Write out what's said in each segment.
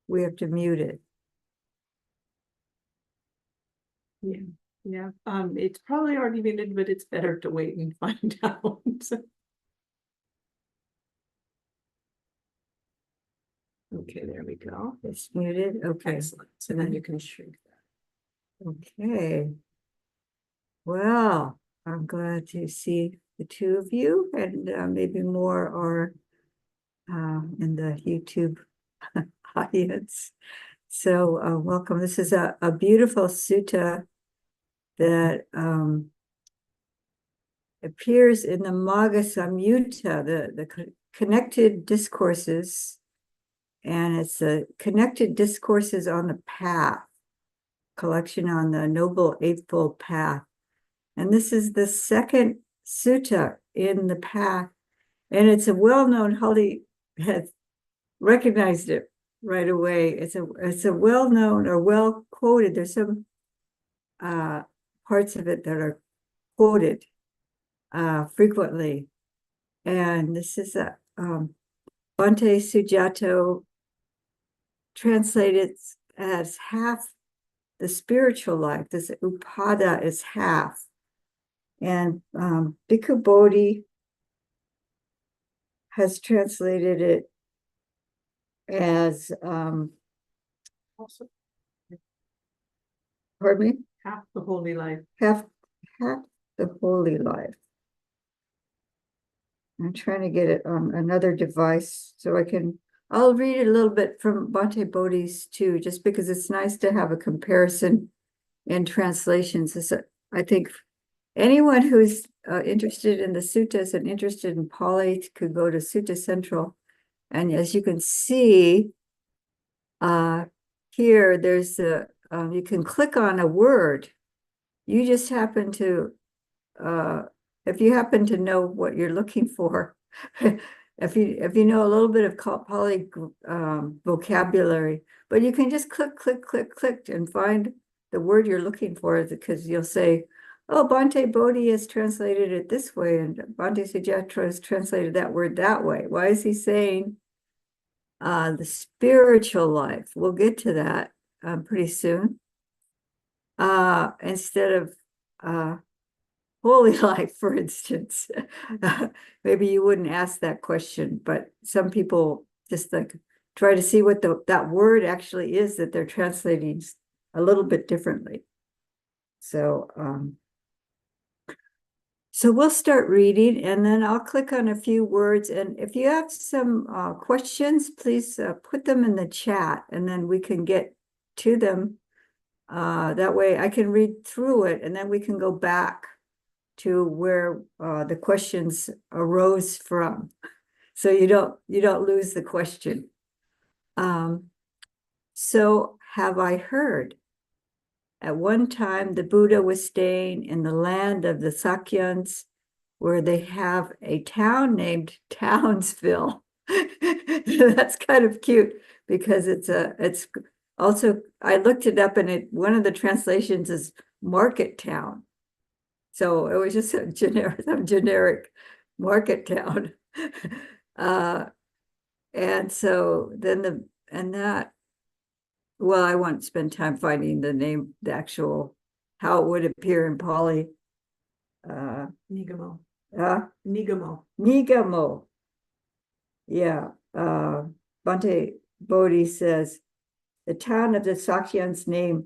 we have to mute it. Yeah, it's probably already muted, but it's better to wait and find out. Okay, there we go. It's muted, okay. Excellent. So then you can shrink that. Okay. Well, I'm glad to see the two of you, and maybe more are in the YouTube audience. So welcome. This is a beautiful sutta that appears in the Magga Samyutta, the connected discourses, and it's a connected discourses on the path, collection on the Noble Eightfold Path. And this is the second sutta in the path, and it's a well-known, Holly has recognized it right away. It's a well-known or well-quoted. There's some parts of it that are quoted frequently. And this is a Bhante Sujato translated as half the spiritual life. This upada is half. And Bhikkhu Bodhi has translated it as Also, pardon me? half the holy life. Half the holy life. I'm trying to get it on another device so I'll read it a little bit from Bhante Bodhi's too, just because it's nice to have a comparison in translations. I think anyone who's interested in the suttas and interested in Pali could go to Sutta Central. And as you can see, here there's you can click on a word. You just happen to, if you happen to know what you're looking for, if you know a little bit of Pali vocabulary, but you can just click and find the word you're looking for, because you'll say, oh, Bhante Bodhi has translated it this way, and Bhante Sujato has translated that word that way. Why is he saying the spiritual life? We'll get to that pretty soon. Instead of holy life, for instance. Maybe you wouldn't ask that question, but some people just like try to see what that word actually is that they're translating a little bit differently. So we'll start reading, and then I'll click on a few words. And if you have some questions, please put them in the chat, and then we can get to them. That way I can read through it, and then we can go back to where the questions arose from, so you don't lose the question. So have I heard? At one time, the Buddha was staying in the land of the Sakyans, where they have a town named Townsville. That's kind of cute, because it's also, I looked it up, and one of the translations is market town. So it was just some generic market town. And so then well, I won't spend time finding the name, the actual, how it would appear in Pali. Nigamo. Nigamo. Nigamo. Yeah. Bhante Bodhi says, the town of the Sakyans named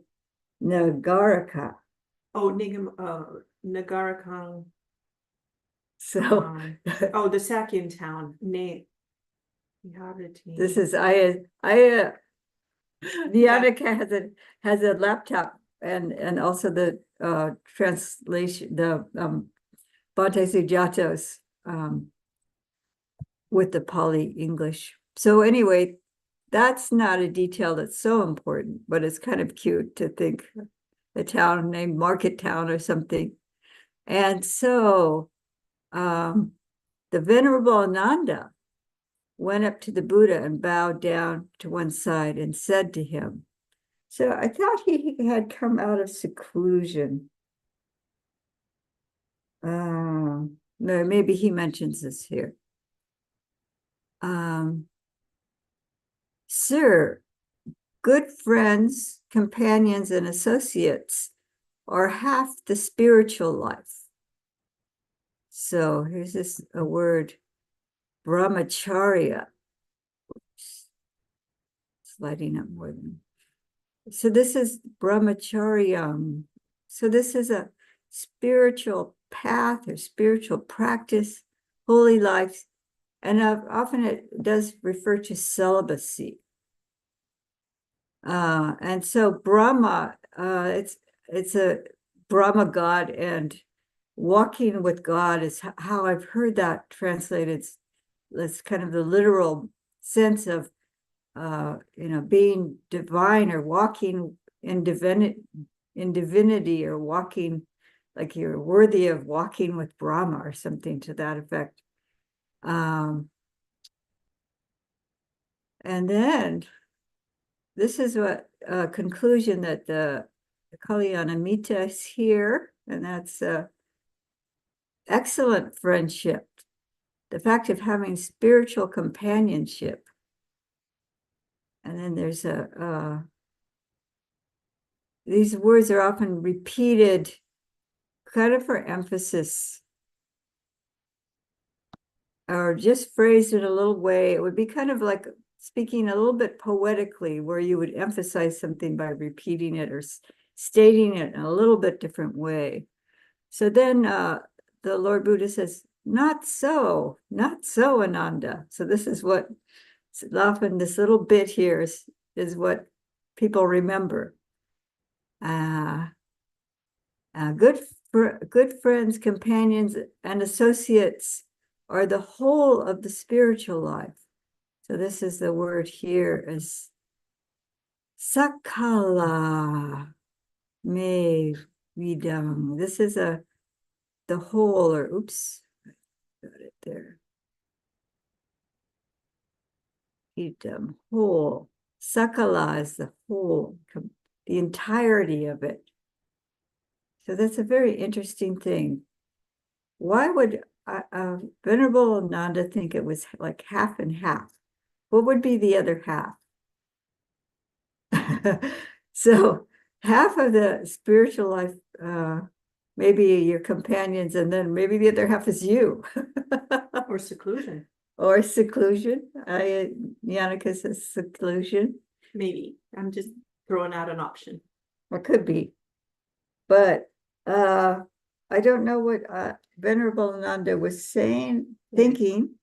Nagaraka. Oh, Nagarakang. So, oh, the Sakyan town. This is Nyanaka has a laptop, and also the translation, the Bhante Sujato's with the Pali English. So anyway, that's not a detail that's so important, but it's kind of cute to think a town named Market Town or something. And so the Venerable Ananda went up to the Buddha and bowed down to one side and said to him, so I thought he had come out of seclusion. No, maybe he mentions this here. Sir, good friends, companions, and associates are half the spiritual life. So here's this a word, brahmacharya. Oops. Sliding up more than. So this is brahmacharyam. So this is a spiritual path or spiritual practice, holy life, and often it does refer to celibacy. And so Brahma, it's a Brahma God, and walking with God is how I've heard that translated. It's kind of the literal sense of, being divine or walking in divinity, or walking like you're worthy of walking with Brahma or something to that effect. And then this is what conclusion that the Kalyanamita is here, and that's excellent friendship, the fact of having spiritual companionship. And then there's these words are often repeated kind of for emphasis, or just phrased in a little way. It would be kind of like speaking a little bit poetically, where you would emphasize something by repeating it or stating it in a little bit different way. So then the Lord Buddha says, not so, Ananda. So this is what often this little bit here is what people remember. Good friends, companions, and associates are the whole of the spiritual life. So this is the word here is sakala me vidam. This is the whole, or oops, got it there. Vidam, whole. Sakala is the whole, the entirety of it. So that's a very interesting thing. Why would Venerable Ananda think it was like half and half? What would be the other half? So half of the spiritual life, maybe your companions, and then maybe the other half is you. Or seclusion. Or seclusion. Janneke says seclusion. Maybe. I'm just throwing out an option. Or could be. But I don't know what Venerable Ananda was saying, thinking.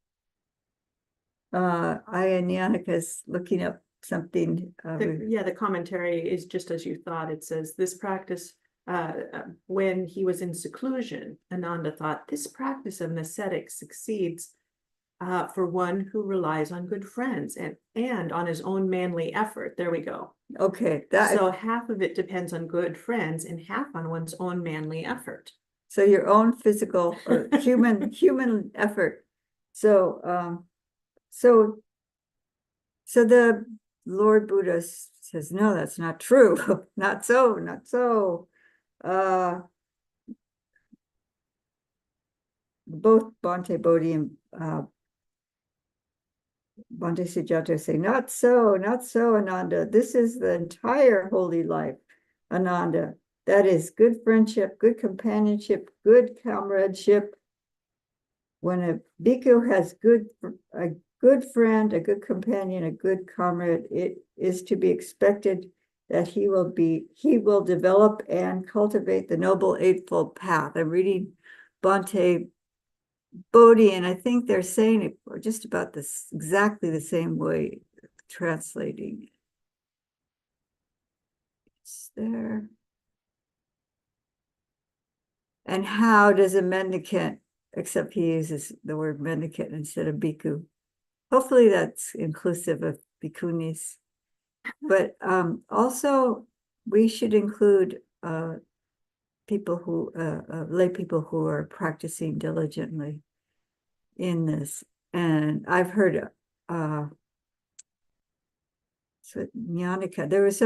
Janneka's looking up something. The commentary is just as you thought. It says this practice, when he was in seclusion, Ananda thought this practice of an ascetic succeeds for one who relies on good friends and on his own manly effort. There we go. Okay. So half of it depends on good friends and half on one's own manly effort. So your own physical or human effort. So the Lord Buddha says, no, that's not true. Not so. Both Bhante Bodhi and Bhante Sujato say, not so, Ananda. This is the entire holy life, Ananda. That is good friendship, good companionship, good comradeship. When a bhikkhu has a good friend, a good companion, a good comrade, it is to be expected that he will develop and cultivate the Noble Eightfold Path. I'm reading Bhante Bodhi, and I think they're saying it just about this exactly the same way, translating it. It's there. And how does a mendicant, except he uses the word mendicant instead of bhikkhu. Hopefully that's inclusive of bhikkhunis. But also we should include people who, lay people who are practicing diligently in this. And I've heard, so Janneke, there was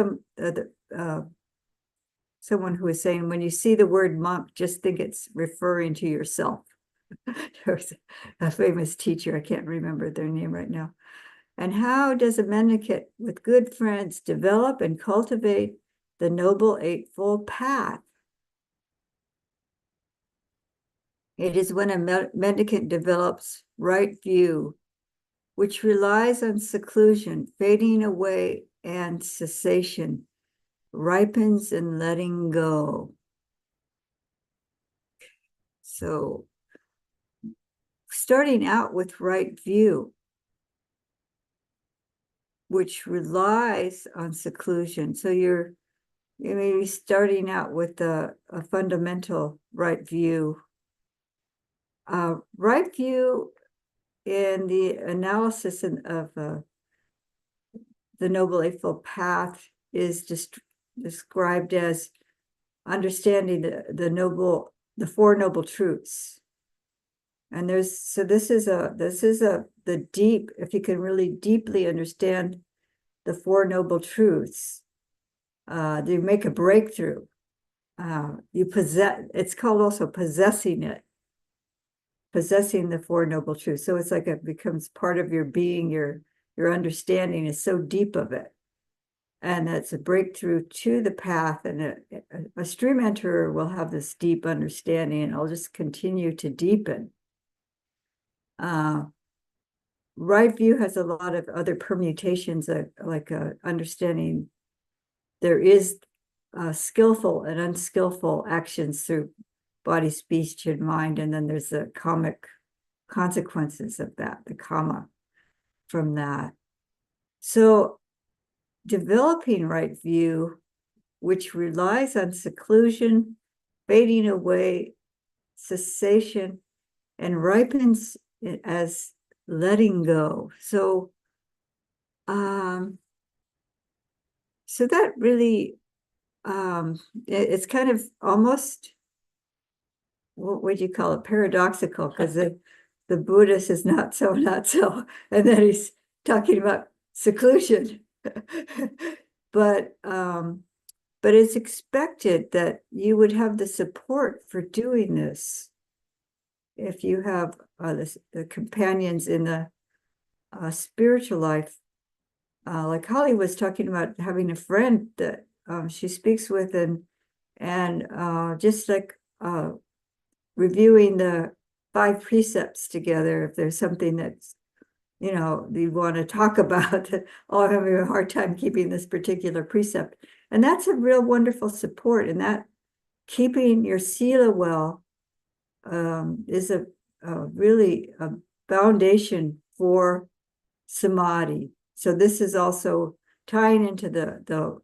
someone who was saying, when you see the word monk, just think it's referring to yourself. There was a famous teacher, I can't remember their name right now. And how does a mendicant with good friends develop and cultivate the Noble Eightfold Path? It is when a mendicant develops right view, which relies on seclusion, fading away, and cessation, ripens in letting go. So, starting out with right view, which relies on seclusion. So you may be starting out with a fundamental right view. Right view in the analysis of the Noble Eightfold Path is just described as understanding the Four Noble Truths. And this is the deep, if you can really deeply understand the Four Noble Truths, you make a breakthrough. You possess, it's called also possessing the Four Noble Truths. So it's like it becomes part of your being, your understanding is so deep of it. And that's a breakthrough to the path. And a stream enterer will have this deep understanding, and it'll just continue to deepen. Right view has a lot of other permutations, like understanding there is skillful and unskillful actions through body, speech, and mind. And then there's the karmic consequences of that, the karma from that. So developing right view, which relies on seclusion, fading away, cessation, and ripens as letting go. So that really, it's kind of almost, what would you call it, paradoxical, because the Buddhist is not so, and then he's talking about seclusion. But it's expected that you would have the support for doing this if you have the companions in the spiritual life. Like Holly was talking about having a friend that she speaks with, and just like reviewing the 5 precepts together. If there's something that's, you want to talk about, oh, I'm having a hard time keeping this particular precept. And that's a real wonderful support. And that keeping your sila well is a really a foundation for samadhi. So this is also tying into the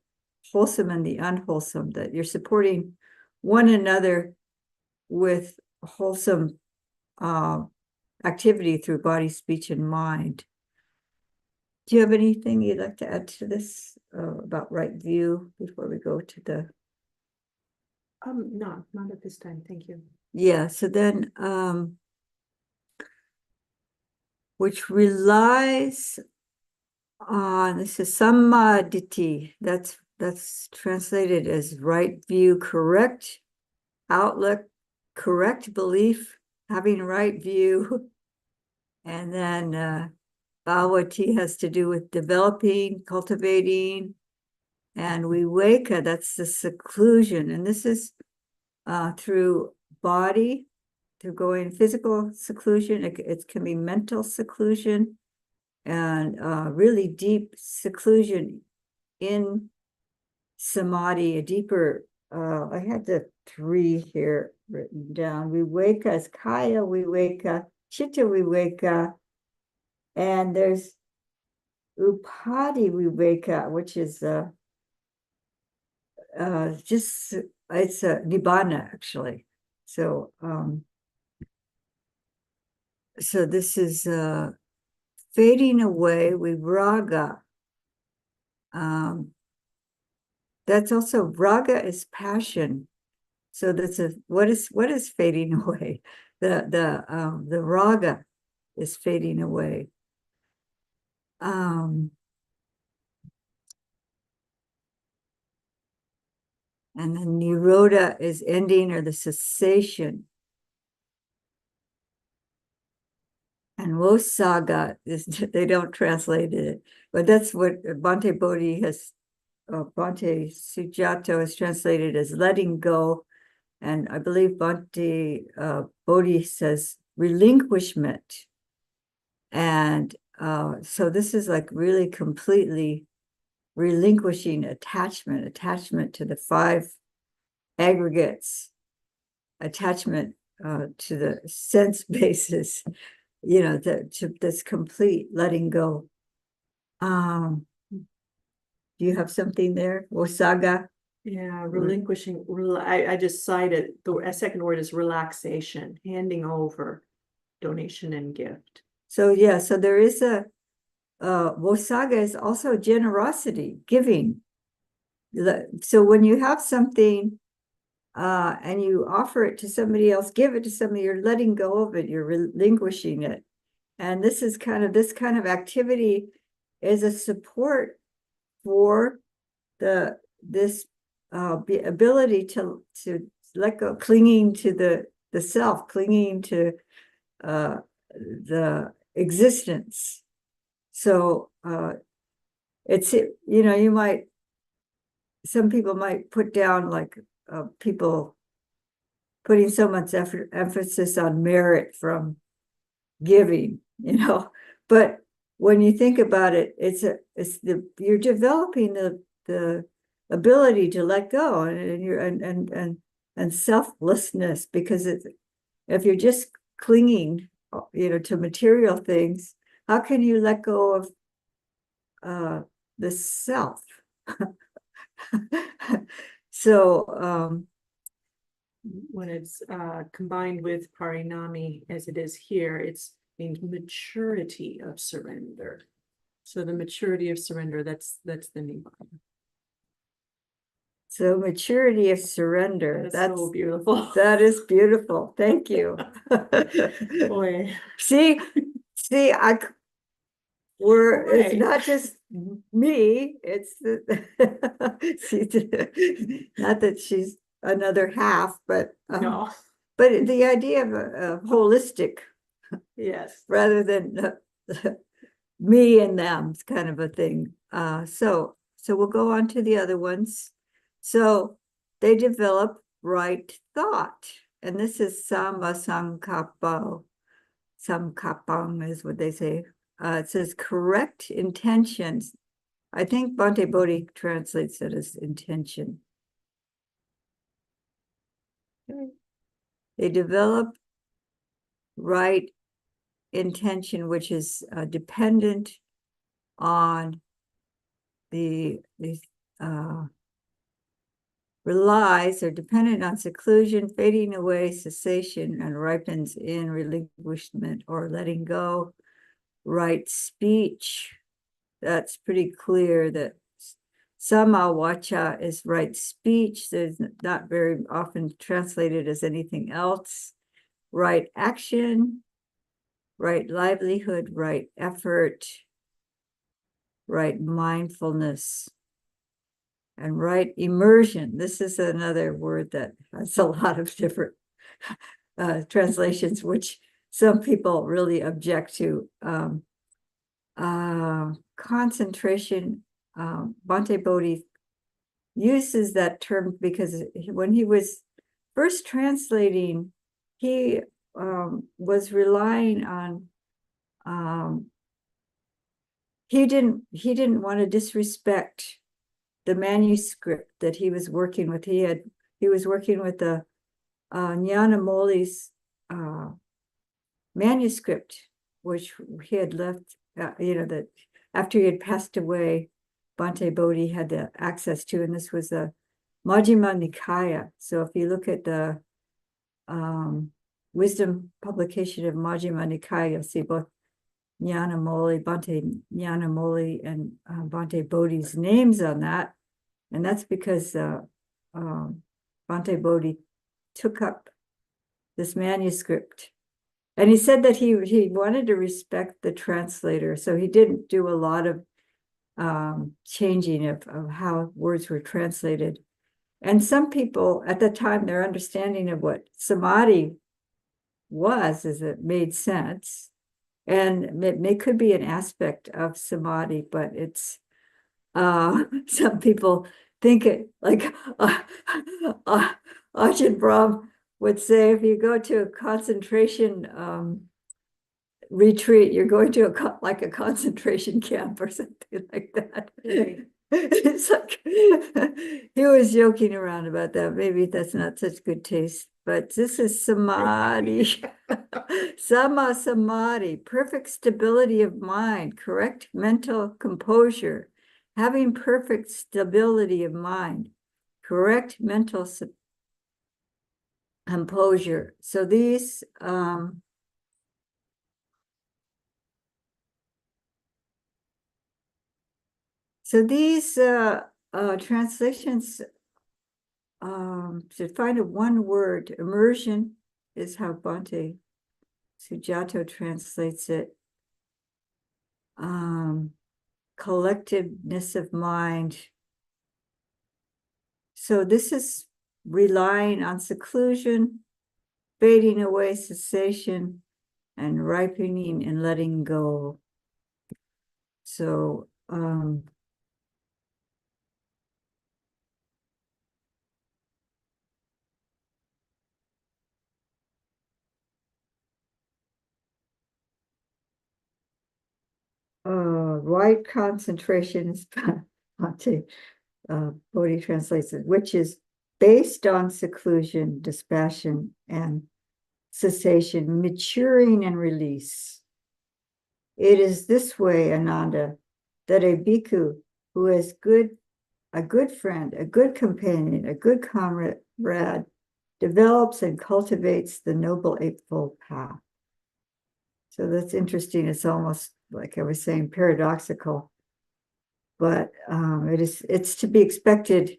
wholesome and the unwholesome, that you're supporting one another with wholesome activity through body, speech, and mind. Do you have anything you'd like to add to this about right view before we go to the? No, not at this time. Thank you. Yeah. So then, which relies on, this is samaditi. That's translated as right view, correct outlook, correct belief, having right view. And then bhavati has to do with developing, cultivating, and viveka, that's the seclusion. And this is through body, through going physical seclusion. It can be mental seclusion, and really deep seclusion in samadhi, a deeper, I had the 3 here written down. Viveka is kaya viveka, chitta viveka, and there's upadhi viveka, which is just, it's a nibbana, actually. So so this is fading away with raga. That's also, raga is passion. So that's what is fading away? The raga is fading away. And then nirodha is ending, or the cessation. And Wosaga is, they don't translate it, but that's what Bhante Bodhi has, Bhante Sujato has translated as letting go. And I believe Bhante Bodhi says relinquishment. And so this is like really completely relinquishing attachment to the five aggregates, attachment to the sense basis, to this complete letting go. Do you have something there? Wosaga? Yeah, relinquishing, I just cited, the second word is relaxation, handing over, donation and gift. So yeah, so there is Wosaga is also generosity, giving. So when you have something and you offer it to somebody else, give it to somebody, you're letting go of it, you're relinquishing it. And this kind of activity is a support for this ability to let go, clinging to the self, clinging to the existence. So it's, some people might put down like people putting so much emphasis on merit from giving, but when you think about it, you're developing the ability to let go and selflessness, because if you're just clinging, to material things, how can you let go of the self? So when it's combined with parinami as it is here, it's means maturity of surrender. So the maturity of surrender, that's the Nibbana. So maturity of surrender. That's so beautiful. That is beautiful. Thank you. Boy. See, it's not just me, it's not that she's another half, but no. But the idea of holistic, yes, rather than me and them kind of a thing. So we'll go on to the other ones. So they develop right thought, and this is sammasankappo. Samkapang is what they say. It says correct intentions. I think Bhante Bodhi translates it as intention. Okay. They develop right intention, which is dependent on relies or dependent on seclusion, fading away, cessation, and ripens in relinquishment or letting go. Right speech, that's pretty clear that samma vaca is right speech. There's not very often translated as anything else. Right action, right livelihood, right effort, right mindfulness, and right immersion. This is another word that has a lot of different translations, which some people really object to. Concentration, Bhante Bodhi uses that term because when he was first translating, he was relying on he didn't want to disrespect the manuscript that he was working with. He was working with the Nyanamoli's manuscript, which he had left, that after he had passed away, Bhante Bodhi had the access to, and this was the Majjhima Nikaya. So if you look at the wisdom publication of Majjhima Nikaya, you'll see both Nyanamoli, Bhante Nyanamoli, and Bhante Bodhi's names on that. And that's because Bhante Bodhi took up this manuscript. And he said that he wanted to respect the translator, so he didn't do a lot of changing of how words were translated. And some people at the time, their understanding of what samadhi was is it made sense. And it could be an aspect of samadhi, but it's some people think it like Ajahn Brahm would say, if you go to a concentration retreat, you're going to like a concentration camp or something like that. Right. It's like he was joking around about that. Maybe that's not such good taste, but this is samadhi. Sama samadhi, perfect stability of mind, correct mental composure, having perfect stability of mind, correct mental composure. So these translations should find a one word. Immersion is how Bhante Sujato translates it. Collectiveness of mind. So this is relying on seclusion, fading away cessation, and ripening and letting go. So right concentration is Bhante Bodhi translates it, which is based on seclusion, dispassion, and cessation, maturing and release. It is this way, Ananda, that a bhikkhu who is a good friend, a good companion, a good comrade, develops and cultivates the Noble Eightfold Path. So that's interesting. It's almost, like I was saying, paradoxical, but it's to be expected.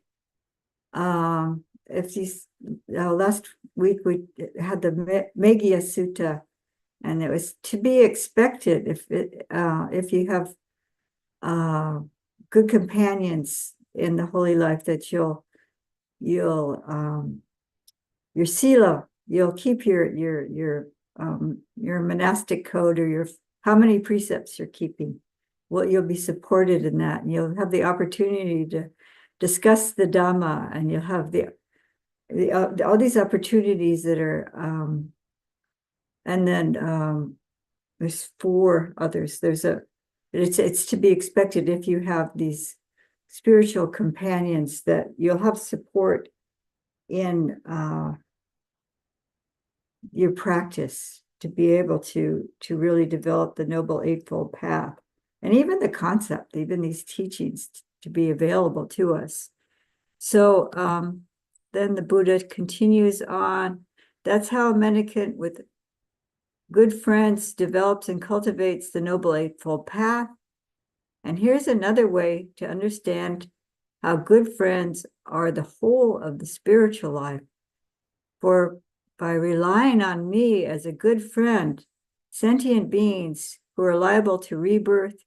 If these last week we had the Meghiya Sutta, and it was to be expected if you have good companions in the holy life, that you'll your sila, you'll keep your monastic code, or your how many precepts you're keeping. Well, you'll be supported in that, and you'll have the opportunity to discuss the Dhamma, and you'll have all these opportunities that are and then there's 4 others. It's to be expected if you have these spiritual companions, that you'll have support in your practice to be able to really develop the Noble Eightfold Path, and even the concept, even these teachings to be available to us. So then the Buddha continues on. That's how a mendicant with good friends develops and cultivates the Noble Eightfold Path. And here's another way to understand how good friends are the whole of the spiritual life. For by relying on me as a good friend, sentient beings who are liable to rebirth,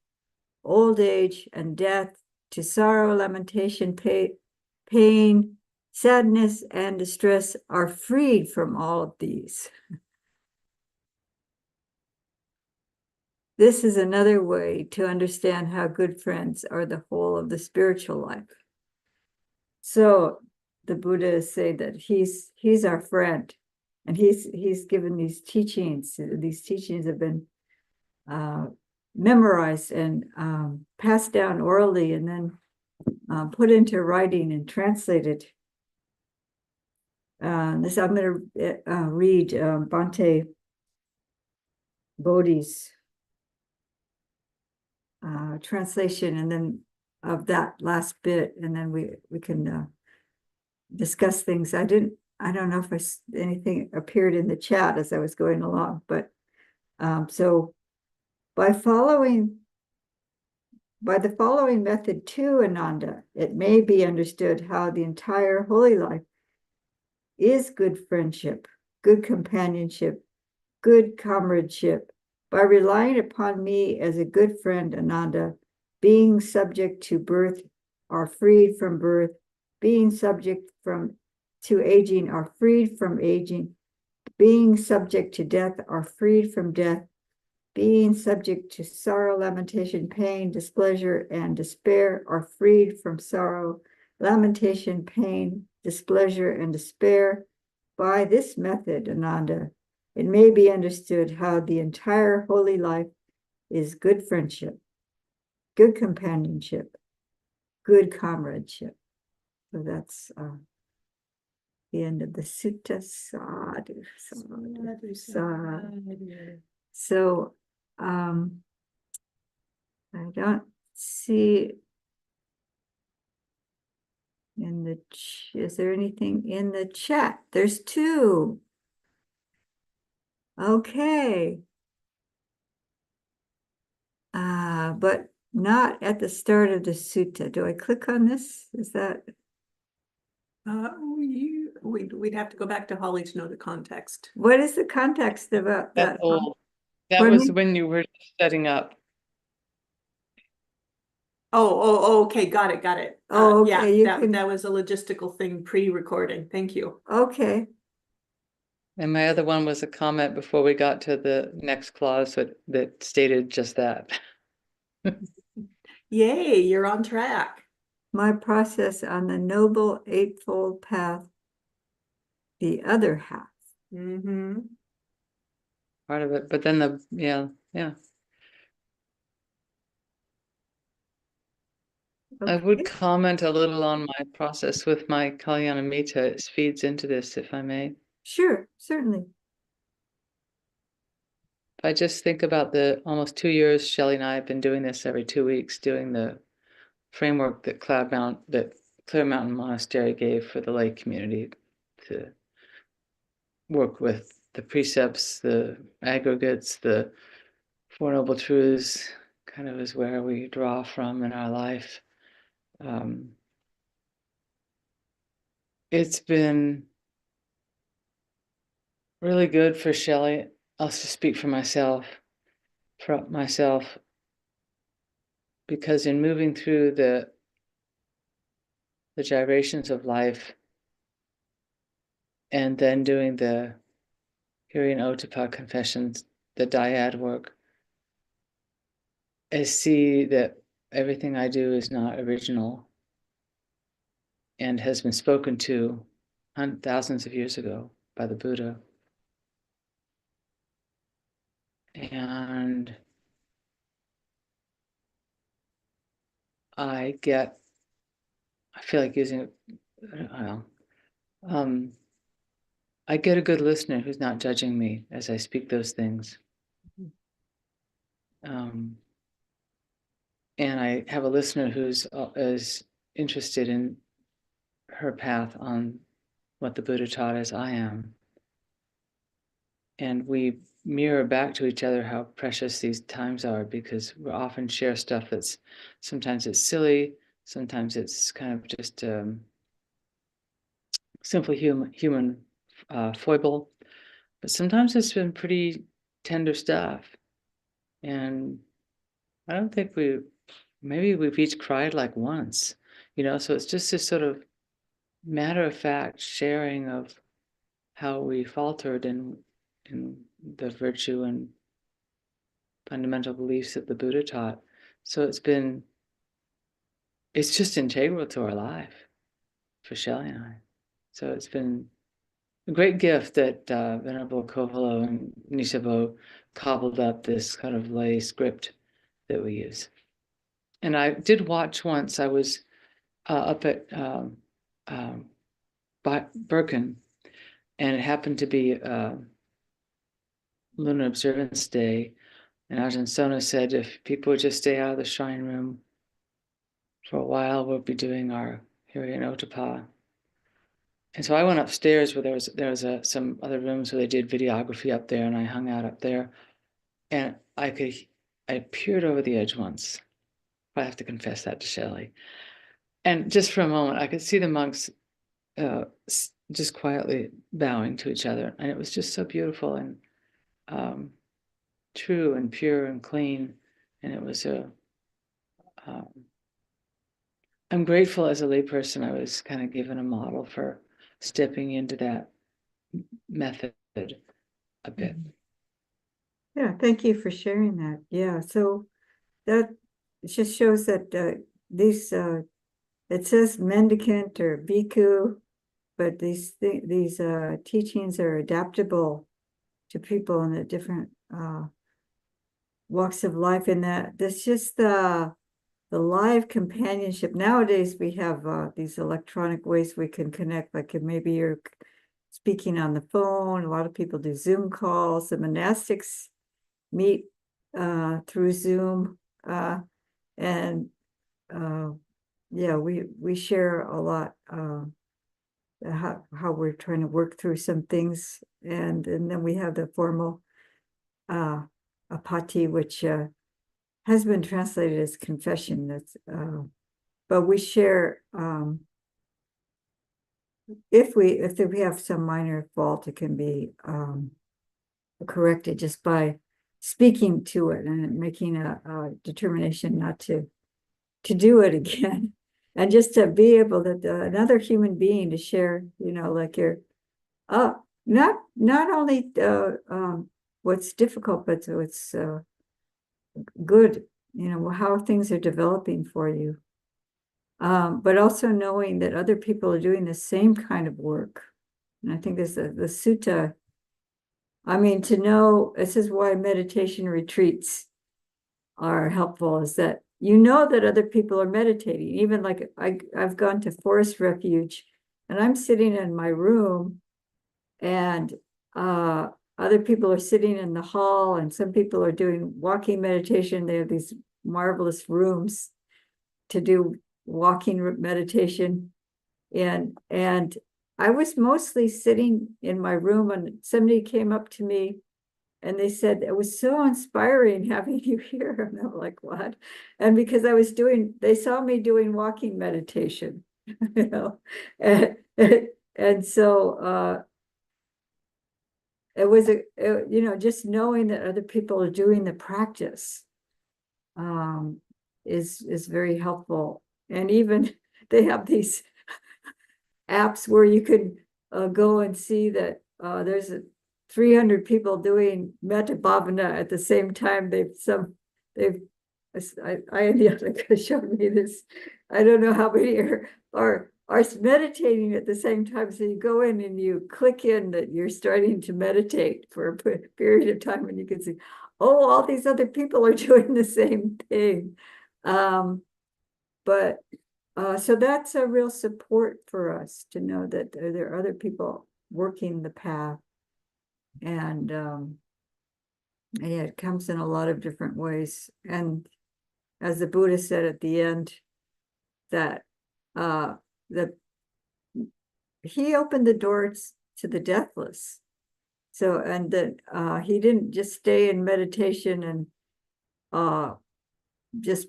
old age, and death, to sorrow, lamentation, pain, sadness, and distress, are freed from all of these. This is another way to understand how good friends are the whole of the spiritual life. So the Buddha is saying that he's our friend, and he's given these teachings. These teachings have been memorized and passed down orally, and then put into writing and translated. I'm going to read Bhante Bodhi's translation, and then of that last bit, and then we can discuss things. I don't know if anything appeared in the chat as I was going along, but so by the following method too, Ananda, it may be understood how the entire holy life is good friendship, good companionship, good comradeship. By relying upon me as a good friend, Ananda, being subject to birth are freed from birth, being subject to aging are freed from aging, being subject to death are freed from death, being subject to sorrow, lamentation, pain, displeasure, and despair, are freed from sorrow, lamentation, pain, displeasure, and despair. By this method, Ananda, it may be understood how the entire holy life is good friendship, good companionship, good comradeship. So that's the end of the sutta. Sadhu, sadhu, sadhu. So I don't see in the, is there anything in the chat? There's two. Okay. But not at the start of the sutta. Do I click on this? Is that? We'd have to go back to Holly to know the context. What is the context about that? That's old. That Pardon was me? when you were setting up. Oh, okay, got it. Oh, Yeah, okay, you that can- that was a logistical thing pre-recording. Thank you. Okay. And my other one was a comment before we got to the next clause that stated just that. Yay, you're on track. My process on the Noble Eightfold Path, the other half. Mm-hmm. Part of it, but then yeah. I would Okay. comment a little on my process with my Kalyanamita. It feeds into this, if I may. Sure, certainly. If I just think about the almost 2 years Shelley and I have been doing this every 2 weeks, doing the framework that Clear Mountain Monastery gave for the lay community to work with the precepts, the aggregates, the Four Noble Truths, kind of is where we draw from in our life. It's been really good for Shelley. I'll just speak for myself, because in moving through the gyrations of life and then doing the Hirian-Ottappa confessions, the dyad work, I see that everything I do is not original and has been spoken to thousands of years ago by the Buddha. And I feel like using it, I don't know. I get a good listener who's not judging me as I speak those things. And I have a listener who's as interested in her path on what the Buddha taught as I am. And we mirror back to each other how precious these times are, because we often share stuff that's sometimes it's silly, sometimes it's kind of just simply human foible, but sometimes it's been pretty tender stuff. And I don't think maybe we've each cried like once, so it's just this sort of matter of fact sharing of how we faltered in the virtue and fundamental beliefs that the Buddha taught. So it's just integral to our life for Shelley and I. So it's been a great gift that Venerable Kovalo and Nisabo cobbled up this kind of lay script that we use. And I did watch once, I was up at Birken, and it happened to be Lunar Observance Day, and Ajahn Sona said, if people would just stay out of the shrine room for a while, we'll be doing our Hirian-Ottappa. And so I went upstairs where there was some other rooms where they did videography up there, and I hung out up there, and I peered over the edge once. I have to confess that to Shelley. And just for a moment, I could see the monks just quietly bowing to each other, and it was just so beautiful and true and pure and clean. And it was I'm grateful as a layperson I was kind of given a model for stepping into that method a bit. Yeah, thank you for sharing that. Yeah, so that just shows that these it says mendicant or bhikkhu, but these teachings are adaptable to people in the different walks of life, and that that's just the live companionship. Nowadays we have these electronic ways we can connect, like if maybe you're speaking on the phone. A lot of people do Zoom calls. The monastics meet through Zoom, and yeah, we share a lot how we're trying to work through some things, and then we have the formal apati, which has been translated as confession. That's but we share if we have some minor fault, it can be corrected just by speaking to it and making a determination not to do it again. And just to be able that another human being to share, like your not only what's difficult, but what's good, how things are developing for you. But also knowing that other people are doing the same kind of work. And I think there's the sutta. I mean, to know, this is why meditation retreats are helpful, is that that other people are meditating. Even like I've gone to Forest Refuge and I'm sitting in my room, and other people are sitting in the hall, and some people are doing walking meditation. They have these marvelous rooms to do walking meditation. And I was mostly sitting in my room, and somebody came up to me and they said, it was so inspiring having you here. And I'm like, what? And because they saw me doing walking meditation, and so it was just knowing that other people are doing the practice is very helpful. And even they have these apps where you could go and see that there's 300 people doing metta bhavana at the same time. Anjali showed me this. I don't know how many are meditating at the same time. So you go in and you click in that you're starting to meditate for a period of time, and you can see, oh, all these other people are doing the same thing. But so that's a real support for us to know that there are other people working the path. And yeah, it comes in a lot of different ways. And as the Buddha said at the end, that he opened the doors to the deathless. So, and that he didn't just stay in meditation and just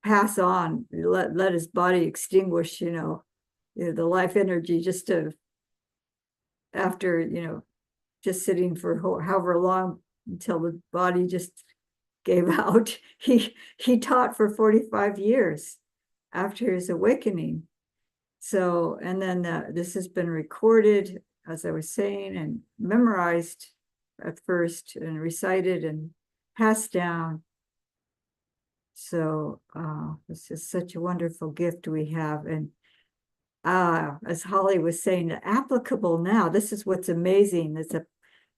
pass on, let his body extinguish, the life energy just after, just sitting for however long until the body just gave out. He taught for 45 years after his awakening. So, and then this has been recorded, as I was saying, and memorized at first and recited and passed down. So this is such a wonderful gift we have. And as Holly was saying, applicable now. This is what's amazing.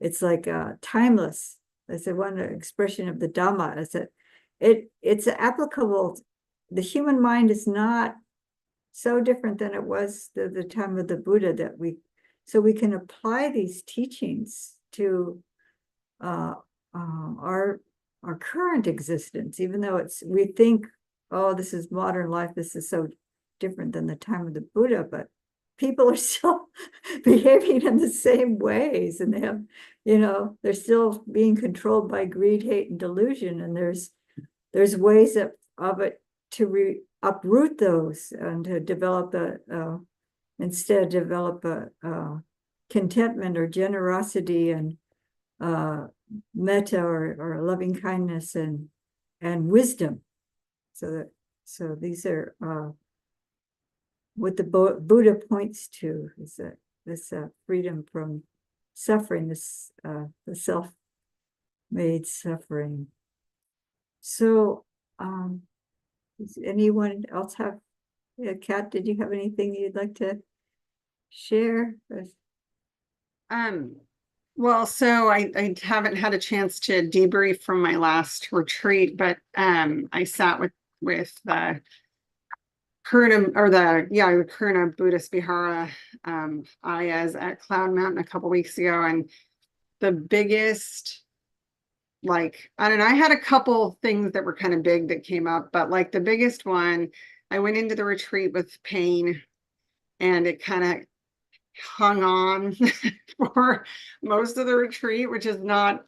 It's like timeless. That's the one expression of the Dhamma, is that it's applicable. The human mind is not so different than it was the time of the Buddha, so we can apply these teachings to our current existence, even though we think, oh, this is modern life, this is so different than the time of the Buddha, but people are still behaving in the same ways, and they have, they're still being controlled by greed, hate, and delusion. And there's ways of it to uproot those and to develop instead develop a contentment or generosity and metta or loving kindness and wisdom. So these are what the Buddha points to, is that this freedom from suffering, this the self made suffering. So, does anyone else have, Kat, did you have anything you'd like to share? Well, so I haven't had a chance to debrief from my last retreat, but I sat with the Kurna the Kurna Buddhist Vihara Ayas at Cloud Mountain a couple weeks ago, and the biggest, like, I don't know, I had a couple things that were kind of big that came up, but like the biggest one, I went into the retreat with pain, and it kind of hung on for most of the retreat, which is not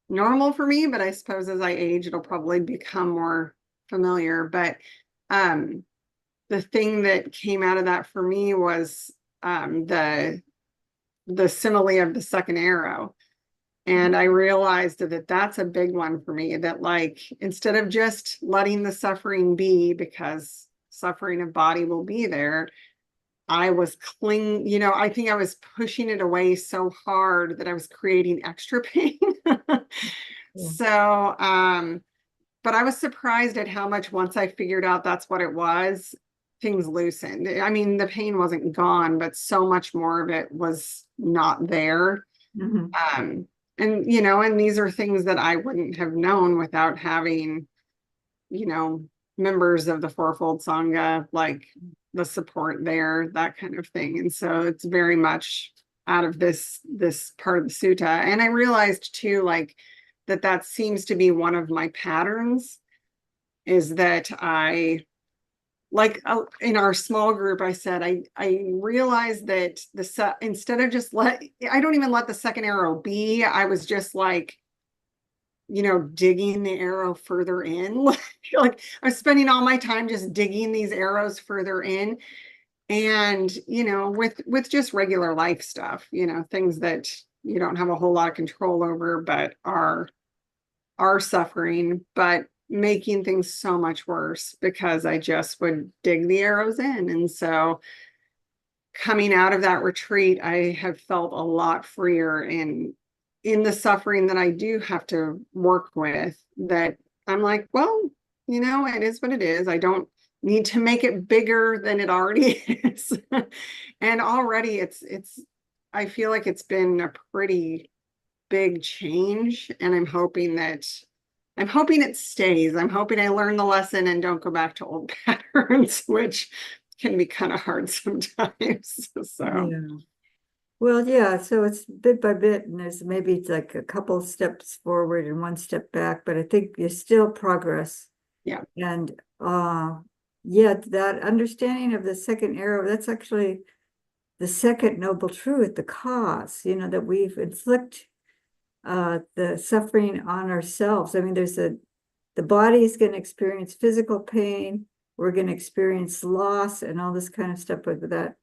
normal for me, but I suppose as I age, it'll probably become more familiar. But the thing that came out of that for me was the simile of the second arrow. And I realized that that's a big one for me, that like, instead of just letting the suffering be, because suffering of body will be there, I was I think I was pushing it away so hard that I was creating extra pain. So, but I was surprised at how much, once I figured out that's what it was, things loosened. I mean, the pain wasn't gone, but so much more of it was not there. Mhm. And and these are things that I wouldn't have known without having, members of the Fourfold Sangha, like the support there, that kind of thing. And so it's very much out of this part of the sutta. And I realized too, like, that seems to be one of my patterns, is that I, like, in our small group, I said, I realized that instead of just I don't even let the second arrow be. I was just like, digging the arrow further in. Like I'm spending all my time just digging these arrows further in. And, with just regular life stuff, things that you don't have a whole lot of control over, but are suffering, but making things so much worse because I just would dig the arrows in. And so coming out of that retreat, I have felt a lot freer in the suffering that I do have to work with, that I'm like, well, it is what it is. I don't need to make it bigger than it already is. And already I feel like it's been a pretty big change, and I'm hoping it stays. I'm hoping I learn the lesson and don't go back to old patterns, which can be kind of hard sometimes. So Yeah. Well, yeah, so it's bit by bit, and it's like a couple steps forward and one step back, but I think there's still progress. Yeah. And yeah, that understanding of the second arrow, that's actually the second noble truth, the cause, that we've inflict the suffering on ourselves. I mean, the body is going to experience physical pain, we're going to experience loss and all this kind of stuff, with that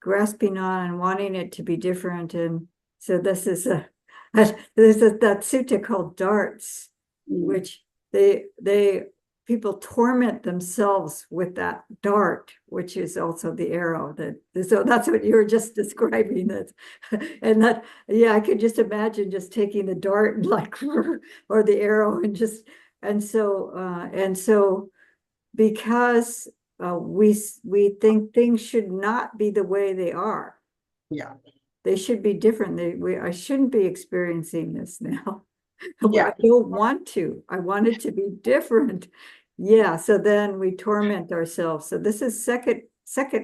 grasping on and wanting it to be different. And so this is there's that sutta called darts, which people torment themselves with that dart, which is also the arrow. So that's what you were just describing. That, and that, yeah, I could just imagine just taking the dart and like, or the arrow, and so because we think things should not be the way they are. yeah. They should be different. I shouldn't be experiencing this now. Yeah. I don't want to. I want it to be different. Yeah. So then we torment ourselves. So this is second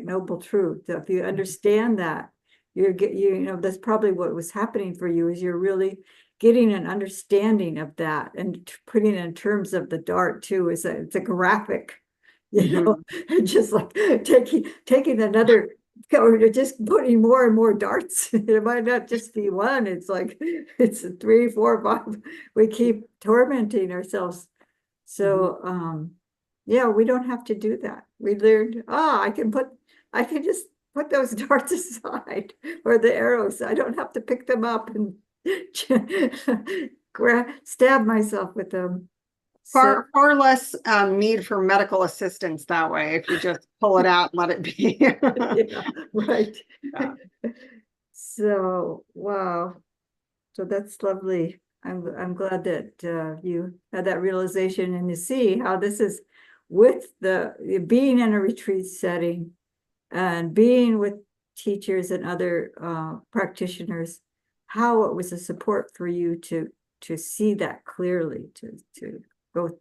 noble truth. So if you understand that, that's probably what was happening for you, is you're really getting an understanding of that, and putting it in terms of the dart too. It's a graphic, and just like taking another, or just putting more and more darts. It might not just be one. It's like it's 3, 4, 5. We keep tormenting ourselves. So yeah, we don't have to do that. We learned, I can just put those darts aside, or the arrows. I don't have to pick them up and stab myself with them. Far less need for medical assistance that way, if you just pull it out and let it be. Yeah, right. Yeah. So, wow. So that's lovely. I'm glad that you had that realization and you see how this is with the being in a retreat setting and being with teachers and other practitioners, how it was a support for you to see that clearly, to go.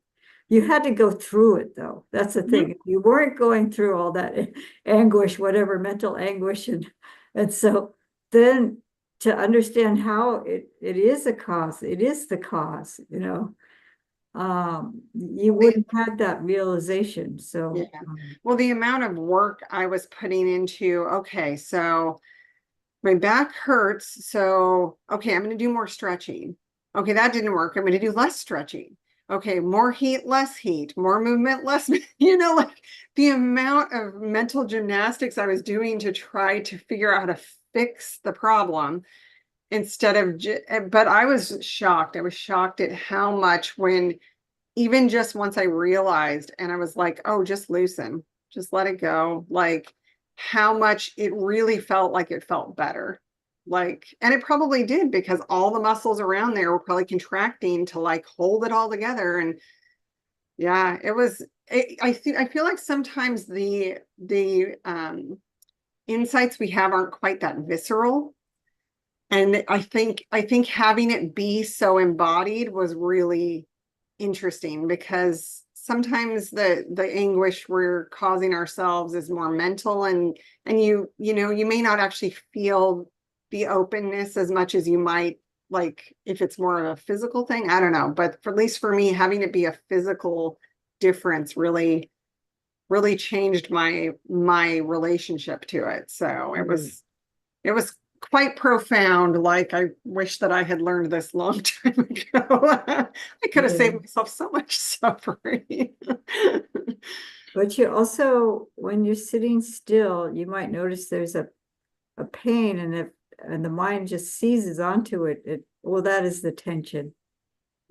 You had to go through it though. That's the thing. If you weren't going through all that anguish, whatever mental anguish, and so then to understand how it is a cause, it is the cause, you know. You wouldn't have that realization. So Yeah. Well, the amount of work I was putting into, okay, so my back hurts. So, okay, I'm going to do more stretching. Okay, that didn't work. I'm going to do less stretching. Okay, more heat, less heat, more movement, less, you know, like the amount of mental gymnastics I was doing to try to figure out how to fix the problem instead of, but I was shocked. I was shocked at how much when even just once I realized and I was like, oh, just loosen, just let it go. Like how much it really felt like it felt better. Like, and it probably did because all the muscles around there were probably contracting to like hold it all together. And yeah, it was, I feel like sometimes the insights we have aren't quite that visceral. And I think having it be so embodied was really interesting because sometimes the anguish we're causing ourselves is more mental and you know you may not actually feel the openness as much as you might like if it's more of a physical thing. I don't know, but for, at least for me, having it be a physical difference really changed my relationship to it. So it was quite profound. Like I wish that I had learned this long time ago. I could have saved myself so much suffering. but you also, when you're sitting still, you might notice there's a pain, and the mind just seizes onto it. Well, that is the tension.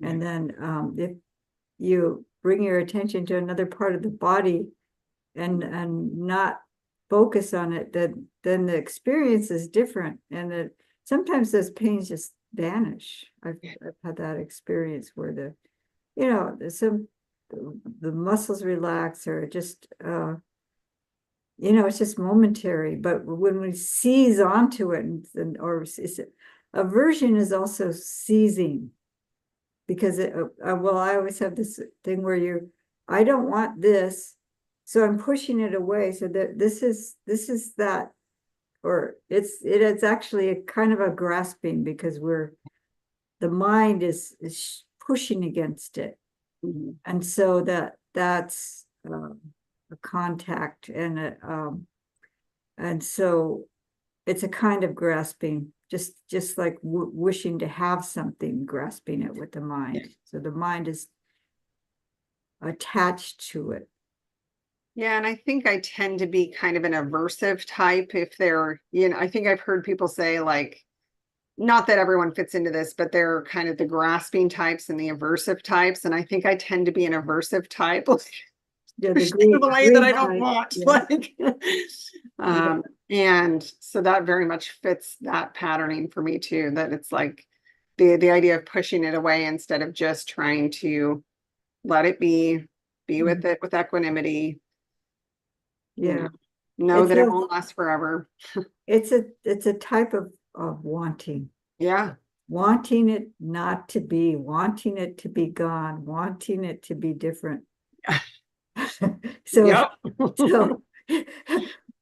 And then if you bring your attention to another part of the body and not focus on it, then the experience is different, and sometimes those pains just vanish. I've had that experience where there's the muscles relax, or just it's just momentary. But when we seize onto it, or aversion is also seizing, because well, I always have this thing where I don't want this, so I'm pushing it away. So that this is that, or it's actually a kind of a grasping, because the mind is pushing against it. Mm-hmm. And so that's a contact, and so it's a kind of grasping, just like wishing to have something, grasping it with the mind. So the mind is attached to it. Yeah, and I think I tend to be kind of an aversive type if they're, I think I've heard people say like, not that everyone fits into this, but they're kind of the grasping types and the aversive types. And I think I tend to be an aversive type. Yeah, the way that I don't type, want. yeah. Like, and so that very much fits that patterning for me too, that it's like the idea of pushing it away instead of just trying to let it be with it with equanimity. Yeah. Know that it won't last forever. It's a type of wanting. Yeah. Wanting it not to be, wanting it to be gone, wanting it to be different. So, so,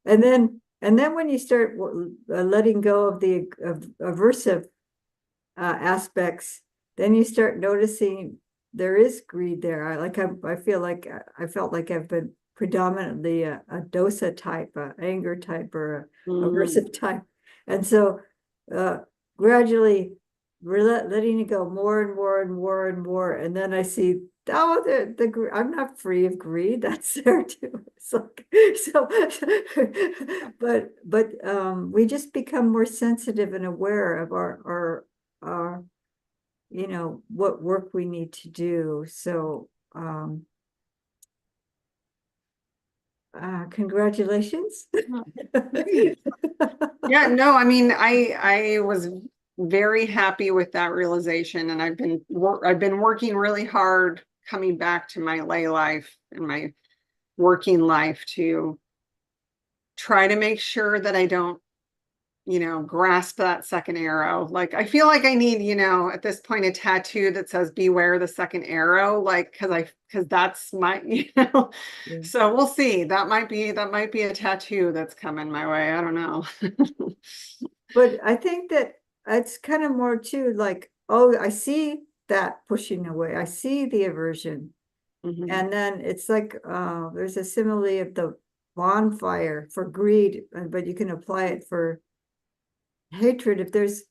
and then when you start letting go of the aversive aspects, then you start noticing there is greed there. I feel like I felt like I've been predominantly a dosa type, a anger type, or a aversive type, and so gradually we're letting it go more and more and more and more, and then I see, oh, I'm not free of greed. That's there too. It's like, so, but we just become more sensitive and aware of our what work we need to do. So congratulations. Yeah, no, I mean, I was very happy with that realization, and I've been working really hard coming back to my lay life and my working life to try to make sure that I don't, grasp that second arrow. Like, I feel like I need, at this point, a tattoo that says beware the second arrow, like, because that's my, Yeah. so we'll see. That might be a tattoo that's coming my way. I don't know. But I think that it's kind of more too like, oh, I see that pushing away. I see the aversion. Mhm. And then it's like, there's a simile of the bonfire for greed, but you can apply it for hatred. If there's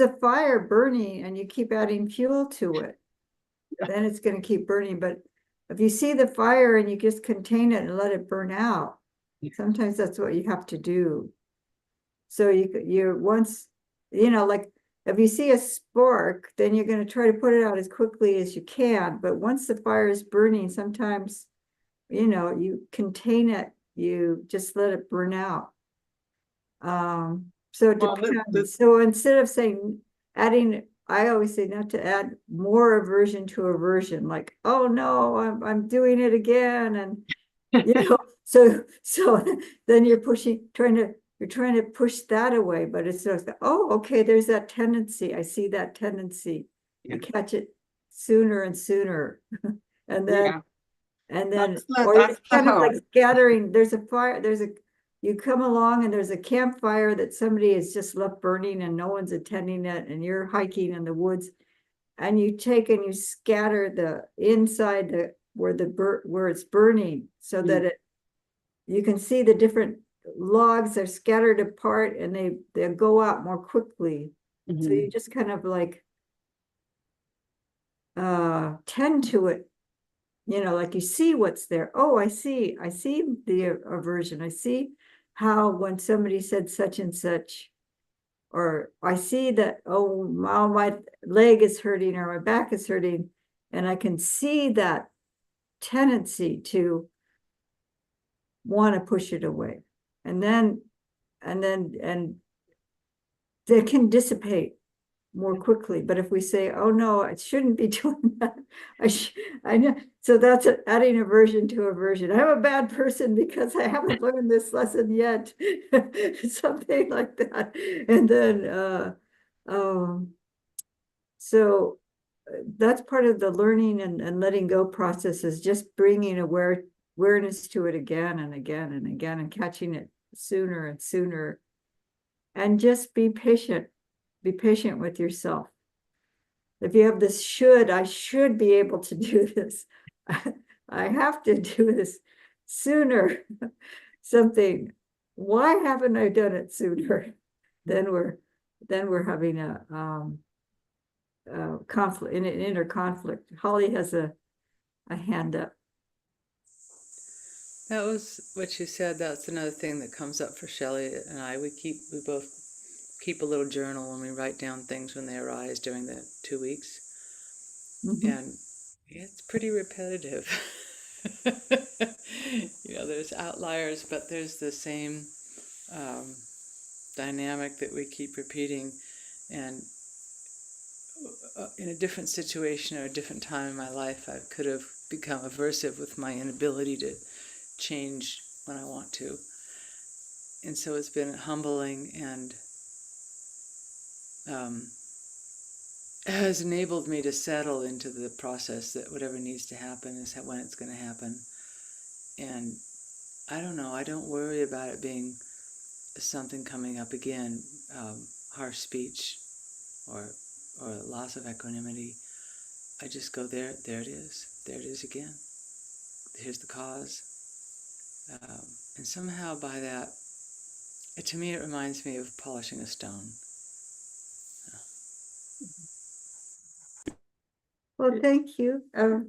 a fire burning and you keep adding fuel to it, then it's going to keep burning. But if you see the fire and you just contain it and let it burn out, sometimes that's what you have to do. So you're once, like if you see a spark, then you're going to try to put it out as quickly as you can. But once the fire is burning, sometimes, you contain it, you just let it burn out. So it Well, depends. So instead of saying adding, I always say not to add more aversion to aversion, like, oh no, I'm doing it again. And so then you're trying to push that away, but it's just, oh, okay, there's that tendency. I see that tendency. You catch it sooner and sooner. And then yeah, it's that's the kind of like hope. scattering. There's a fire, you come along and there's a campfire that somebody has just left burning and no one's attending it, and you're hiking in the woods, and you take and you scatter the inside where it's burning, so that you can see the different logs are scattered apart and they go out more quickly. So Mhm. you just kind of like tend to it, like you see what's there. Oh, I see the aversion. I see how when somebody said such and such, or I see that, oh, my leg is hurting or my back is hurting, and I can see that tendency to want to push it away. And they can dissipate more quickly. But if we say, oh no, I shouldn't be doing that, I know. So that's adding aversion to aversion. I'm a bad person because I haven't learned this lesson yet. Something like that. And then so that's part of the learning and letting go process, is just bringing awareness to it again and again and again, and catching it sooner and sooner. And just be patient with yourself. If you have this I should be able to do this. I have to do this sooner. Something, why haven't I done it sooner? Then we're having a conflict, an inner conflict. Holly has a hand up. That was what you said. That's another thing that comes up for Shelley and I. We both keep a little journal when we write down things when they arise during the 2 weeks. And it's pretty repetitive. There's outliers, but there's the same dynamic that we keep repeating. And in a different situation or a different time in my life, I could have become aversive with my inability to change when I want to. And so it's been humbling and has enabled me to settle into the process that whatever needs to happen is when it's going to happen. And I don't know, I don't worry about it being something coming up again, harsh speech or loss of equanimity. I just go, there it is again. Here's the cause. And somehow by that, to me it reminds me of polishing a stone. Well, thank you. I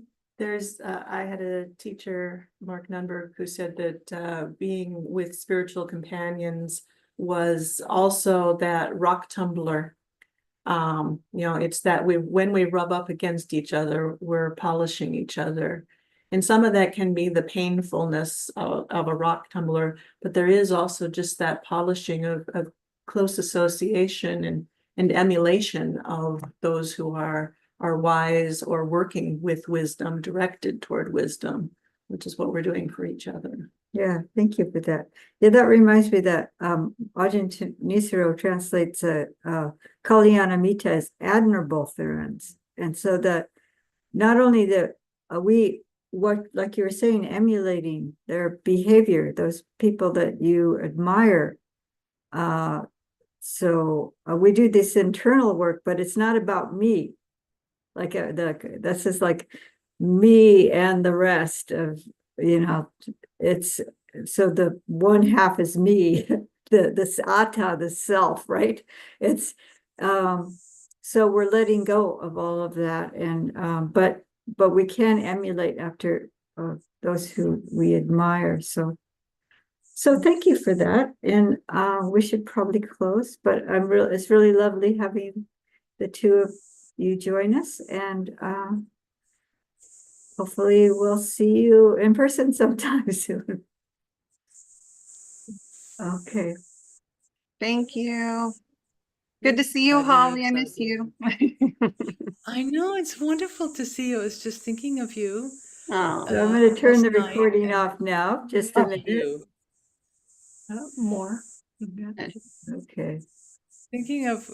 had a teacher, Mark Nunberg, who said that being with spiritual companions was also that rock tumbler. It's that when we rub up against each other, we're polishing each other. And some of that can be the painfulness of a rock tumbler, but there is also just that polishing of close association and emulation of those who are wise or working with wisdom, directed toward wisdom, which is what we're doing for each other. Yeah, thank you for that. Yeah, that reminds me that Ajahn Nisaro translates Kalyanamita as admirable friends. And so that not only that what, like you were saying, emulating their behavior, those people that you admire. So we do this internal work, but it's not about me. Like that's just like me and the rest of, it's, so the one half is me, this atta, the self, right? It's, so we're letting go of all of that, and but we can emulate after those who we admire. So thank you for that, and we should probably close. But it's really lovely having the two of you join us, and hopefully we'll see you in person sometime soon. Okay. Thank you. Good to Yes, see you, very Holly. I miss exciting. you. I know, it's wonderful to see you. I was just thinking of you. Oh, So I'm going to turn the last night, recording and off now, just a of minute. you. More. Okay. Thinking of